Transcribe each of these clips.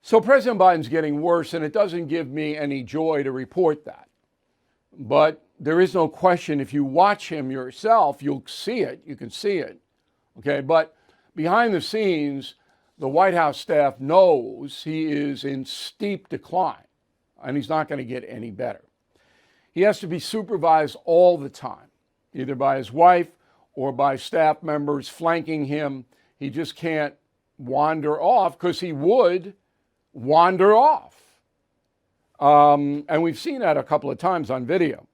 So President Biden's getting worse, and it doesn't give me any joy to report that. But there is no question, if you watch him yourself, you'll see it. You can see it. Okay, but behind the scenes, the White House staff knows he is in steep decline, and he's not going to get any better. He has to be supervised all the time, either by his wife or by staff members flanking him. He just can't wander off, because he would wander off. And we've seen that a couple of times on video.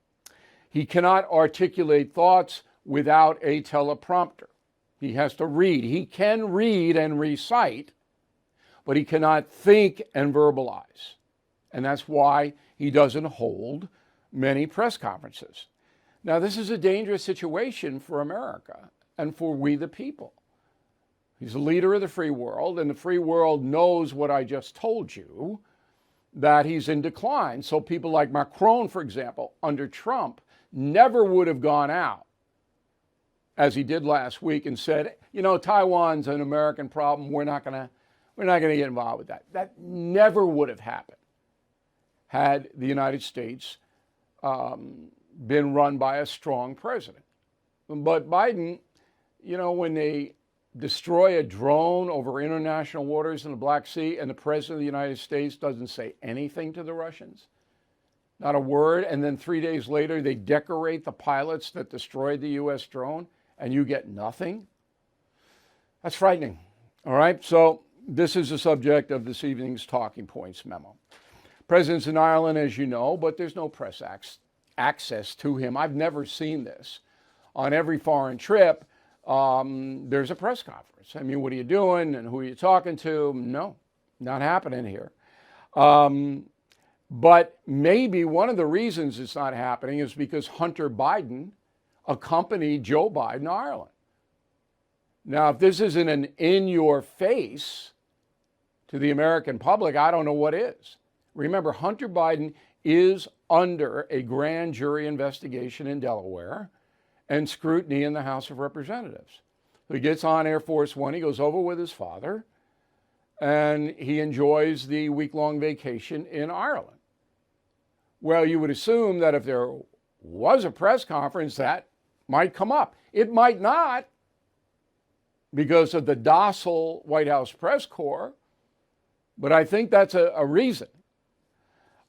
He cannot articulate thoughts without a teleprompter. He has to read. He can read and recite, but he cannot think and verbalize. And that's why he doesn't hold many press conferences. Now, this is a dangerous situation for America and for we the people. He's a leader of the free world, and the free world knows what I just told you, that he's in decline. So people like Macron, for example, under Trump, never would have gone out, as he did last week, and said, you know, Taiwan's an American problem. We're not going to get involved with that. That never would have happened had the United States been run by a strong president. But Biden, you know, when they destroy a drone over international waters in the Black Sea and the president of the United States doesn't say anything to the Russians, not a word, and then 3 days later they decorate the pilots that destroyed the U.S. drone, and you get nothing? That's frightening. All right, so this is the subject of this evening's Talking Points memo. President's in Ireland, as you know, but there's no press access to him. I've never seen this. On every foreign trip, there's a press conference. I mean, what are you doing and who are you talking to? No, not happening here. But maybe one of the reasons it's not happening is because Hunter Biden accompanied Joe Biden to Ireland. Now, if this isn't an in-your-face to the American public, I don't know what is. Remember, Hunter Biden is under a grand jury investigation in Delaware and scrutiny in the House of Representatives. So he gets on Air Force One, he goes over with his father, and he enjoys the week-long vacation in Ireland. Well, you would assume that if there was a press conference, that might come up. It might not, because of the docile White House press corps, but I think that's a reason.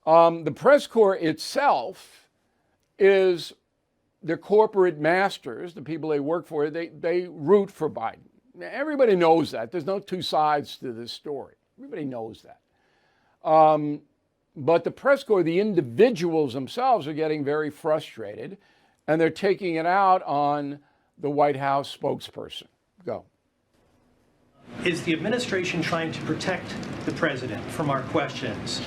The press corps itself is the corporate masters, the people they work for, they root for Biden. Everybody knows that. There's no two sides to this story. Everybody knows that. But the press corps, the individuals themselves, are getting very frustrated, and they're taking it out on the White House spokesperson. Go. Is the administration trying to protect the president from our questions?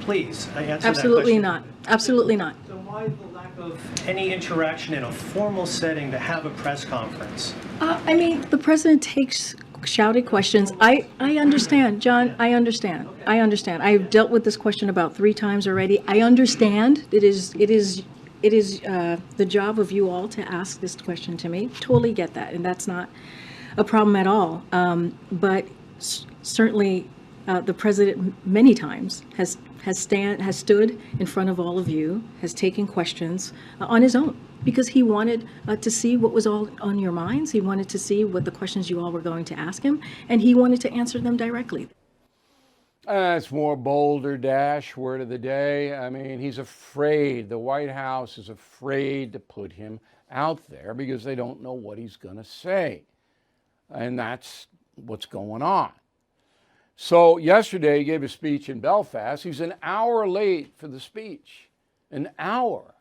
Please, answer Absolutely that question. not. Absolutely not. So why the lack of any interaction in a formal setting to have a press conference? I mean, the president takes shouty questions. I understand, John. I understand. I've dealt with this question about 3 times already. I understand. It is the job of you all to ask this question to me. Totally get that, and that's not a problem at all. But certainly, the president many times has stood in front of all of you, has taken questions on his own, because he wanted to see what was all on your minds. He wanted to see what the questions you all were going to ask him, and he wanted to answer them directly. It's more bolder dash, word of the day. I mean, he's afraid. The White House is afraid to put him out there because they don't know what he's going to say. And that's what's going on. So yesterday he gave a speech in Belfast. He's an hour late for the speech. An hour.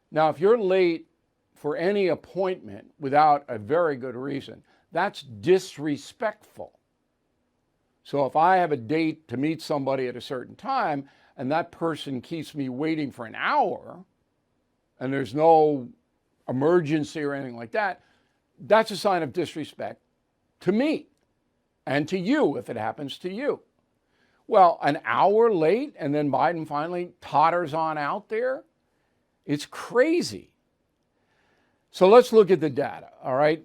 Now, if you're late for any appointment without a very good reason, that's disrespectful. So if I have a date to meet somebody at a certain time and that person keeps me waiting for an hour and there's no emergency or anything like that, that's a sign of disrespect to me and to you if it happens to you. Well, an hour late and then Biden finally totters on out there? It's crazy. So let's look at the data, all right?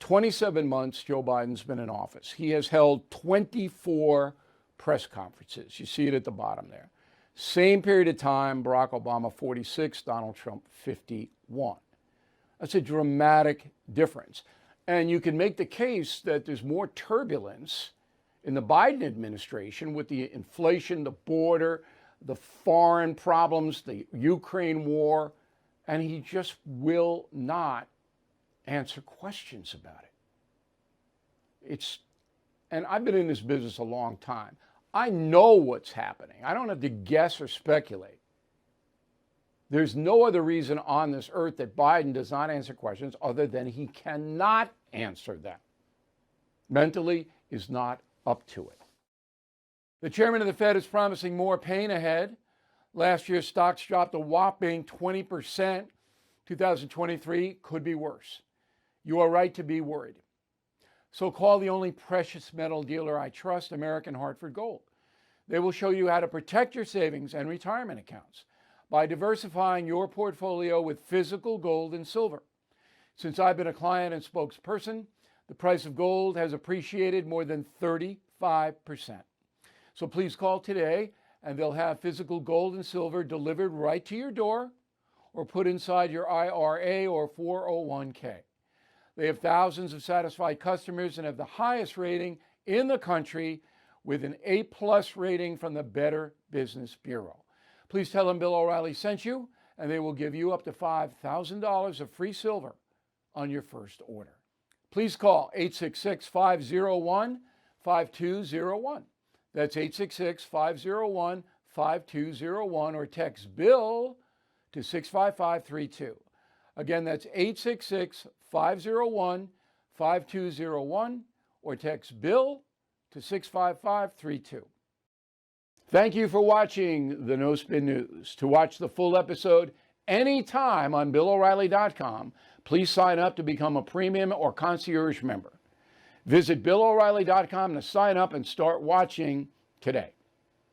27 months Joe Biden's been in office. He has held 24 press conferences. You see it at the bottom there. Same period of time, Barack Obama 46, Donald Trump 51. That's a dramatic difference. And you can make the case that there's more turbulence in the Biden administration with the inflation, the border, the foreign problems, the Ukraine war, and he just will not answer questions about it. And I've been in this business a long time. I know what's happening. I don't have to guess or speculate. There's no other reason on this earth that Biden does not answer questions other than he cannot answer them. Mentally is not up to it. The chairman of the Fed is promising more pain ahead. Last year, stocks dropped a whopping 20%. 2023 could be worse. You are right to be worried. So call the only precious metal dealer I trust, American Hartford Gold. They will show you how to protect your savings and retirement accounts by diversifying your portfolio with physical gold and silver. Since I've been a client and spokesperson, the price of gold has appreciated more than 35%. So please call today and they'll have physical gold and silver delivered right to your door or put inside your IRA or 401k. They have thousands of satisfied customers and have the highest rating in the country with an A+ rating from the Better Business Bureau. Please tell them Bill O'Reilly sent you, and they will give you up to $5,000 of free silver on your first order. Please call 866-501-5201. That's 866-501-5201 or text Bill to 65532. Again, that's 866-501-5201 or text Bill to 65532. Thank you for watching the No Spin News. To watch the full episode anytime on BillO'Reilly.com, please sign up to become a premium or concierge member. Visit BillO'Reilly.com to sign up and start watching today.